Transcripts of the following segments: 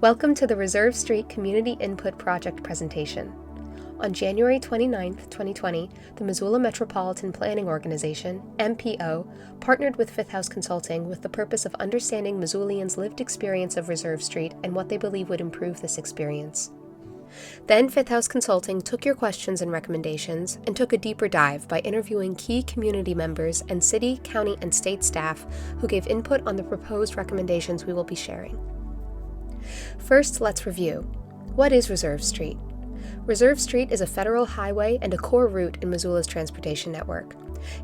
Welcome to the Reserve Street Community Input Project presentation. On January 29, 2020, the Missoula Metropolitan Planning Organization, MPO, partnered with Fifth House Consulting with the purpose of understanding Missoulians' lived experience of Reserve Street and what they believe would improve this experience. Then Fifth House Consulting took your questions and recommendations and took a deeper dive by interviewing key community members and city, county, and state staff who gave input on the proposed recommendations we will be sharing. First, let's review. What is Reserve Street? Reserve Street is a federal highway and a core route in Missoula's transportation network.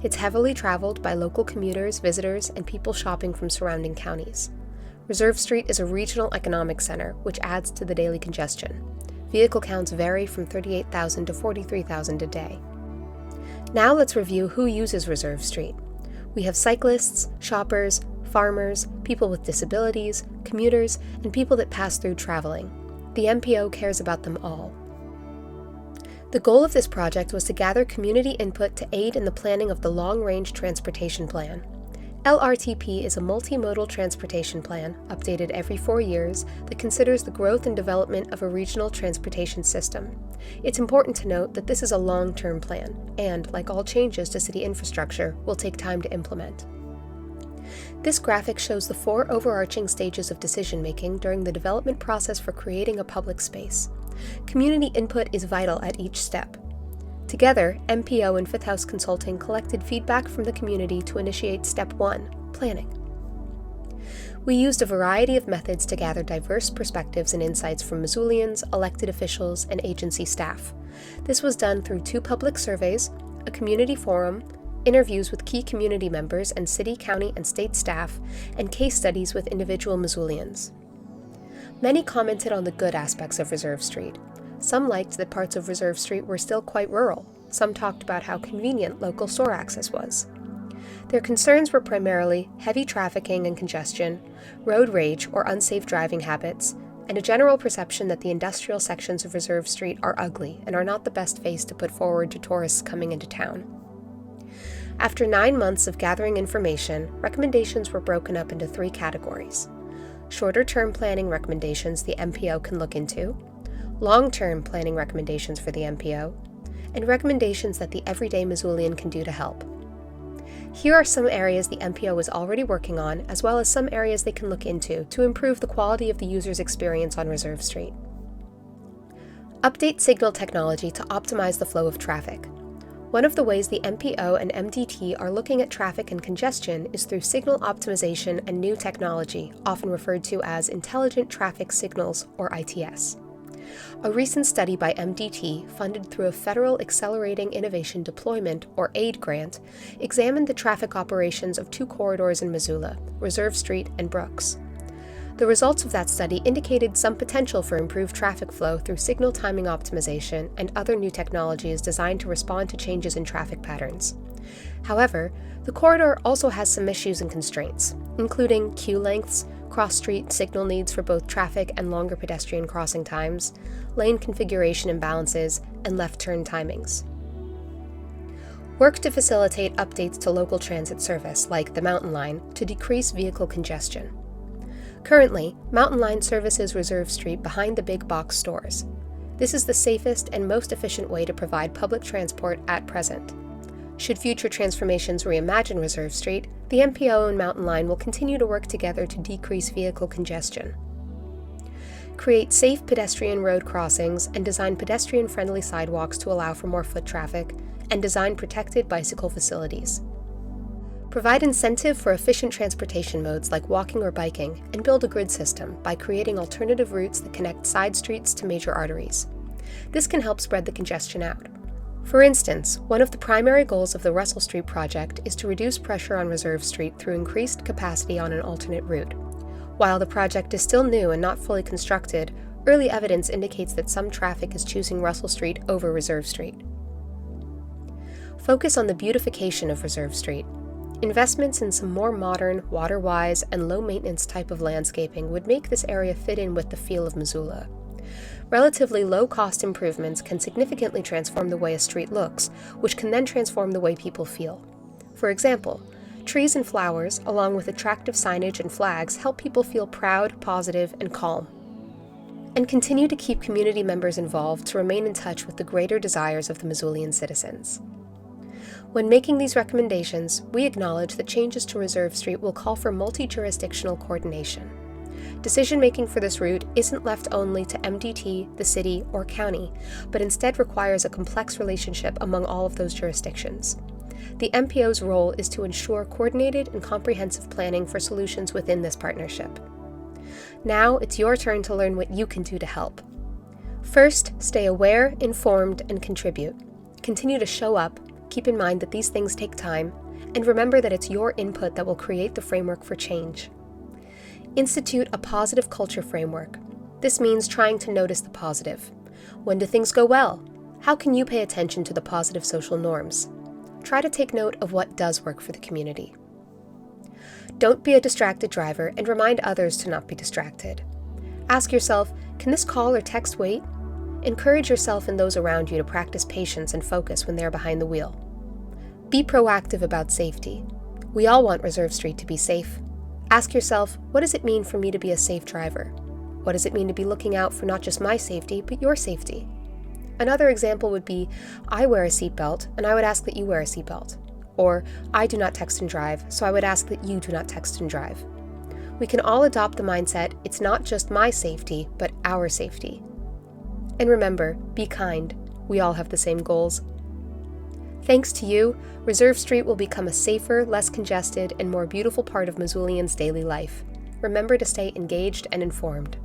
It's heavily traveled by local commuters, visitors, and people shopping from surrounding counties. Reserve Street is a regional economic center, which adds to the daily congestion. Vehicle counts vary from 38,000 to 43,000 a day. Now let's review who uses Reserve Street. We have cyclists, shoppers, farmers, people with disabilities, commuters, and people that pass through traveling. The MPO cares about them all. The goal of this project was to gather community input to aid in the planning of the Long-Range Transportation Plan. LRTP is a multimodal transportation plan, updated every 4 years, that considers the growth and development of a regional transportation system. It's important to note that this is a long-term plan, and, like all changes to city infrastructure, will take time to implement. This graphic shows the 4 overarching stages of decision-making during the development process for creating a public space. Community input is vital at each step. Together, MPO and Fifth House Consulting collected feedback from the community to initiate Step 1, planning. We used a variety of methods to gather diverse perspectives and insights from Missoulians, elected officials, and agency staff. This was done through 2 public surveys, a community forum, interviews with key community members and city, county, and state staff, and case studies with individual Missoulians. Many commented on the good aspects of Reserve Street. Some liked that parts of Reserve Street were still quite rural. Some talked about how convenient local store access was. Their concerns were primarily heavy trafficking and congestion, road rage or unsafe driving habits, and a general perception that the industrial sections of Reserve Street are ugly and are not the best face to put forward to tourists coming into town. After 9 months of gathering information, recommendations were broken up into 3 categories: shorter-term planning recommendations the MPO can look into, long-term planning recommendations for the MPO, and recommendations that the everyday Missoulian can do to help. Here are some areas the MPO is already working on, as well as some areas they can look into to improve the quality of the user's experience on Reserve Street. Update signal technology to optimize the flow of traffic. One of the ways the MPO and MDT are looking at traffic and congestion is through signal optimization and new technology, often referred to as Intelligent Traffic Signals, or ITS. A recent study by MDT, funded through a Federal Accelerating Innovation Deployment, or AID grant, examined the traffic operations of 2 corridors in Missoula, Reserve Street and Brooks. The results of that study indicated some potential for improved traffic flow through signal timing optimization and other new technologies designed to respond to changes in traffic patterns. However, the corridor also has some issues and constraints, including queue lengths, cross-street signal needs for both traffic and longer pedestrian crossing times, lane configuration imbalances, and left turn timings. Work to facilitate updates to local transit service, like the Mountain Line, to decrease vehicle congestion. Currently, Mountain Line services Reserve Street behind the big box stores. This is the safest and most efficient way to provide public transport at present. Should future transformations reimagine Reserve Street, the MPO and Mountain Line will continue to work together to decrease vehicle congestion. Create safe pedestrian road crossings and design pedestrian-friendly sidewalks to allow for more foot traffic, and design protected bicycle facilities. Provide incentive for efficient transportation modes like walking or biking, and build a grid system by creating alternative routes that connect side streets to major arteries. This can help spread the congestion out. For instance, one of the primary goals of the Russell Street project is to reduce pressure on Reserve Street through increased capacity on an alternate route. While the project is still new and not fully constructed, early evidence indicates that some traffic is choosing Russell Street over Reserve Street. Focus on the beautification of Reserve Street. Investments in some more modern, water-wise, and low-maintenance type of landscaping would make this area fit in with the feel of Missoula. Relatively low-cost improvements can significantly transform the way a street looks, which can then transform the way people feel. For example, trees and flowers, along with attractive signage and flags, help people feel proud, positive, and calm. and continue to keep community members involved to remain in touch with the greater desires of the Missoulian citizens. When making these recommendations, we acknowledge that changes to Reserve Street will call for multi-jurisdictional coordination. Decision-making for this route isn't left only to MDT, the city, or county, but instead requires a complex relationship among all of those jurisdictions. The MPO's role is to ensure coordinated and comprehensive planning for solutions within this partnership. Now, it's your turn to learn what you can do to help. First, stay aware, informed, and contribute. Continue to show up, keep in mind that these things take time, and remember that it's your input that will create the framework for change. Institute a positive culture framework. This means trying to notice the positive. When do things go well? How can you pay attention to the positive social norms? Try to take note of what does work for the community. Don't be a distracted driver and remind others to not be distracted. Ask yourself, can this call or text wait? Encourage yourself and those around you to practice patience and focus when they're behind the wheel. Be proactive about safety. We all want Reserve Street to be safe. Ask yourself, what does it mean for me to be a safe driver? What does it mean to be looking out for not just my safety, but your safety? Another example would be, I wear a seatbelt, and I would ask that you wear a seatbelt. Or, I do not text and drive, so I would ask that you do not text and drive. We can all adopt the mindset, it's not just my safety, but our safety. And remember, be kind. We all have the same goals. Thanks to you, Reserve Street will become a safer, less congested, and more beautiful part of Missoulians' daily life. Remember to stay engaged and informed.